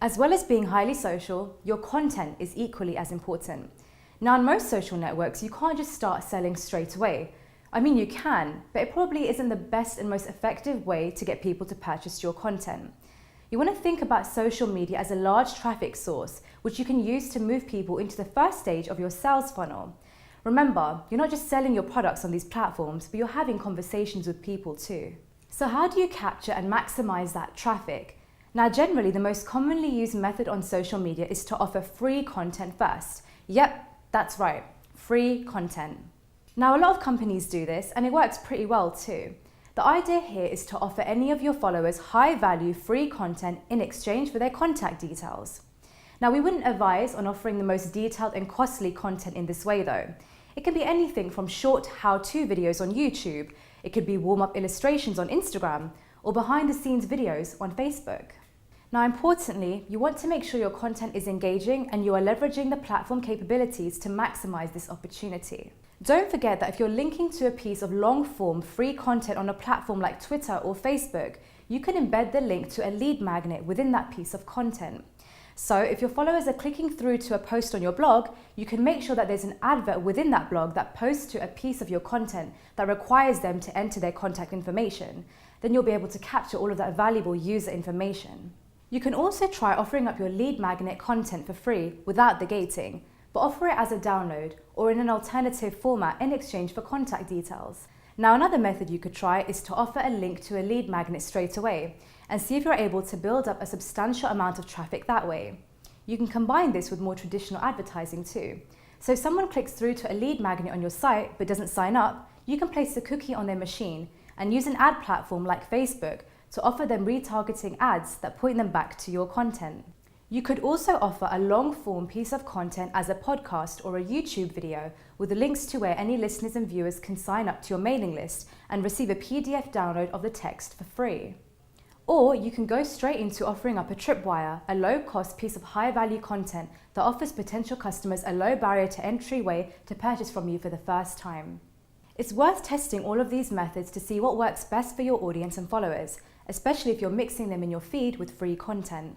As well as being highly social, your content is equally as important. Now, in most social networks, you can't just start selling straight away. I mean, you can, but it probably isn't the best and most effective way to get people to purchase your content. You want to think about social media as a large traffic source, which you can use to move people into the first stage of your sales funnel. Remember, you're not just selling your products on these platforms, but you're having conversations with people too. So how do you capture and maximize that traffic? Now, generally, the most commonly used method on social media is to offer free content first. Yep, that's right, free content. Now, a lot of companies do this, and it works pretty well too. The idea here is to offer any of your followers high-value free content in exchange for their contact details. Now, we wouldn't advise on offering the most detailed and costly content in this way though. It can be anything from short how-to videos on YouTube, it could be warm-up illustrations on Instagram, or behind-the-scenes videos on Facebook. Now, importantly, you want to make sure your content is engaging and you are leveraging the platform capabilities to maximize this opportunity. Don't forget that if you're linking to a piece of long-form free content on a platform like Twitter or Facebook, you can embed the link to a lead magnet within that piece of content. So if your followers are clicking through to a post on your blog, you can make sure that there's an advert within that blog that posts to a piece of your content that requires them to enter their contact information. Then you'll be able to capture all of that valuable user information. You can also try offering up your lead magnet content for free without the gating, but offer it as a download or in an alternative format in exchange for contact details. Now, another method you could try is to offer a link to a lead magnet straight away and see if you're able to build up a substantial amount of traffic that way. You can combine this with more traditional advertising too. So if someone clicks through to a lead magnet on your site but doesn't sign up, you can place a cookie on their machine and use an ad platform like Facebook to offer them retargeting ads that point them back to your content. You could also offer a long-form piece of content as a podcast or a YouTube video with links to where any listeners and viewers can sign up to your mailing list and receive a PDF download of the text for free. Or you can go straight into offering up a tripwire, a low-cost piece of high-value content that offers potential customers a low barrier to entry way to purchase from you for the first time. It's worth testing all of these methods to see what works best for your audience and followers, especially if you're mixing them in your feed with free content.